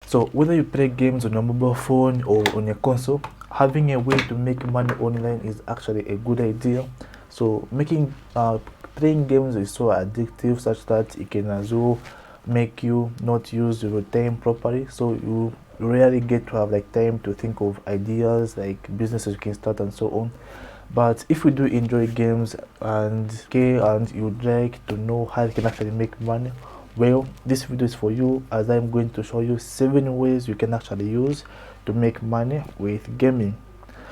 So whether you play games on your mobile phone or on your console, having a way to make money online is actually a good idea. So playing games is so addictive such that it can as well make you not use your time properly, so you rarely get to have like time to think of ideas like businesses you can start and so on. But if you do enjoy games and you'd like to know how you can actually make money, well, this video is for you, as I'm going to show you 7 ways you can actually use to make money with gaming.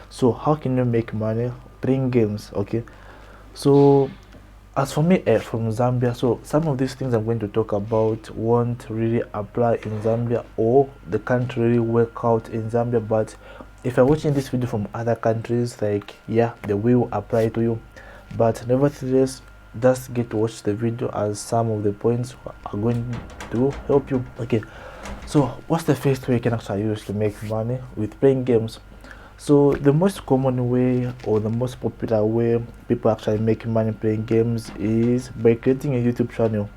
So how can you make money playing games? Okay, so as for me, from Zambia, so some of these things I'm going to talk about won't really apply in Zambia, or they can't really work out in Zambia. But if you're watching this video from other countries, like, yeah, they will apply to you. But nevertheless, just get to watch the video, as some of the points are going to help you. Okay, so what's the first way you can actually use to make money with playing games? So the most common way, or the most popular way people actually make money playing games, is by creating a YouTube channel.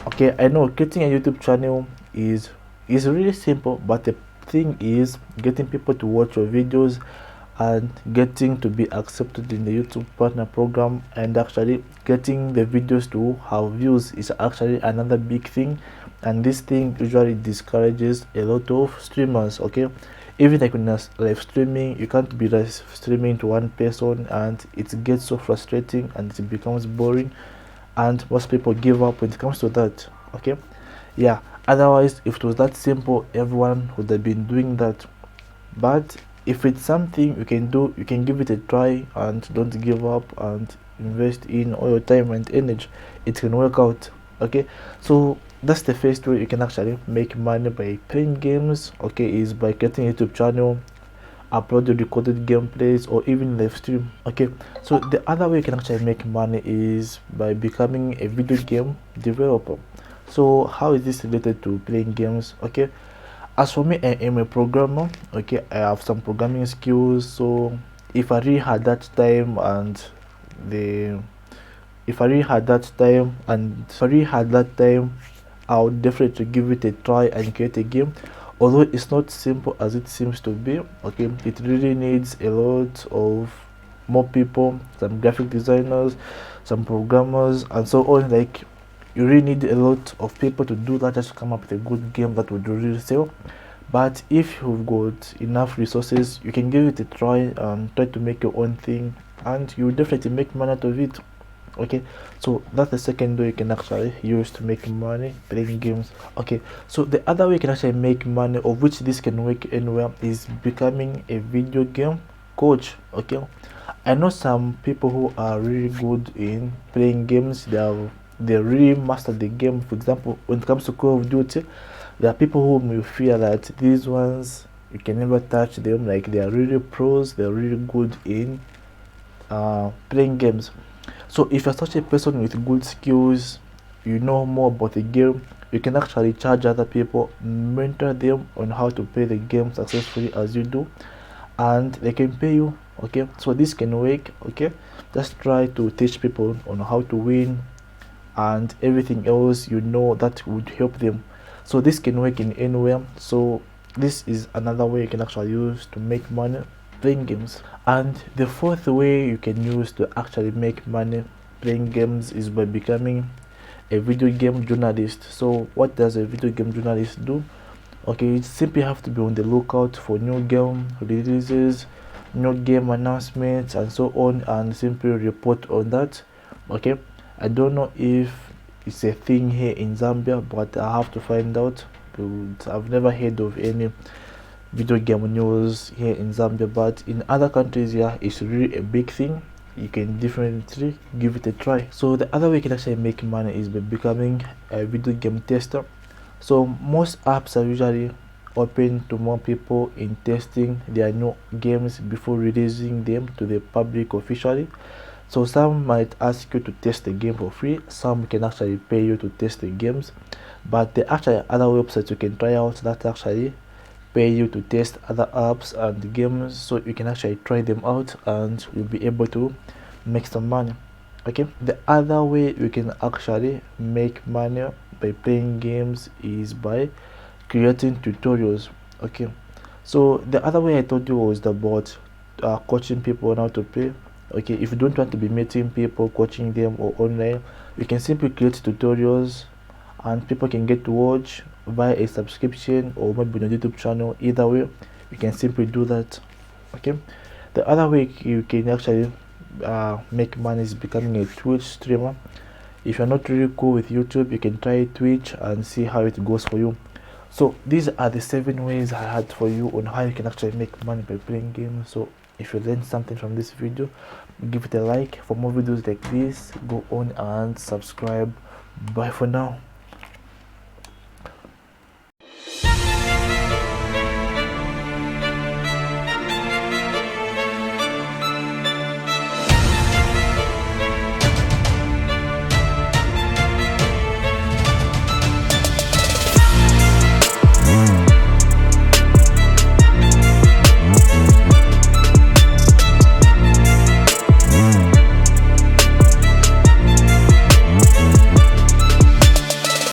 Okay, I know creating a YouTube channel is really simple, but the thing is getting people to watch your videos and getting to be accepted in the YouTube partner program, and actually getting the videos to have views is actually another big thing. And this thing usually discourages a lot of streamers. Okay, even like when you're live streaming, you can't be live streaming to one person, and it gets so frustrating and it becomes boring, and most people give up when it comes to that. Okay, yeah, otherwise if it was that simple, everyone would have been doing that. But if it's something you can do, you can give it a try, and don't give up, and invest in all your time and energy. It can work out. Okay, so that's the first way you can actually make money by playing games. Okay, is by creating a YouTube channel, upload the recorded gameplays, or even live stream. Okay, so the other way you can actually make money is by becoming a video game developer. So how is this related to playing games? Okay, as for me, I am a programmer. Okay, I have some programming skills. So if I really had that time and the if I really had that time and if I really had that time, I would definitely give it a try and create a game. Although it's not simple as it seems to be. Okay, it really needs a lot of more people, some graphic designers, some programmers, and so on. Like, you really need a lot of people to do that, just to come up with a good game that would really sell. But if you've got enough resources, you can give it a try and try to make your own thing, and you will definitely make money out of it. Okay, so that's the second way you can actually use to make money playing games. Okay, so the other way you can actually make money, of which this can work anywhere, is becoming a video game coach. Okay, I know some people who are really good in playing games. They really master the game. For example, when it comes to Call of Duty, there are people whom you feel that these ones you can never touch them, like they are really pros, they're really good in playing games. So if you're such a person with good skills, you know more about the game, you can actually charge other people, mentor them on how to play the game successfully as you do, and they can pay you. Okay, so this can work. Okay, just try to teach people on how to win and everything else that would help them. So this can work in anywhere. So this is another way you can actually use to make money playing games. And the fourth way you can use to actually make money playing games is by becoming a video game journalist. So what does a video game journalist do? Okay, you simply have to be on the lookout for new game releases, new game announcements, and so on, and simply report on that. Okay, I don't know if it's a thing here in Zambia, but I have to find out. But I've never heard of any video game news here in Zambia, but in other countries, yeah, it's really a big thing. You can definitely give it a try. So the other way you can actually make money is by becoming a video game tester. So most apps are usually open to more people in testing their new games before releasing them to the public officially. So some might ask you to test the game for free, some can actually pay you to test the games, but there are actually other websites you can try out that actually pay you to test other apps and games, so you can actually try them out and you'll be able to make some money. Okay, the other way you can actually make money by playing games is by creating tutorials. Okay, so the other way I told you was about coaching people on how to pay. Okay, if you don't want to be meeting people, coaching them or online, you can simply create tutorials and people can get to watch via a subscription or maybe on a YouTube channel. Either way, you can simply do that. Okay, the other way you can actually make money is becoming a Twitch streamer. If you're not really cool with YouTube, you can try Twitch and see how it goes for you. So these are the 7 ways I had for you on how you can actually make money by playing games. So if you learned something from this video, give it a like. For more videos like this, go on and subscribe. Bye for now.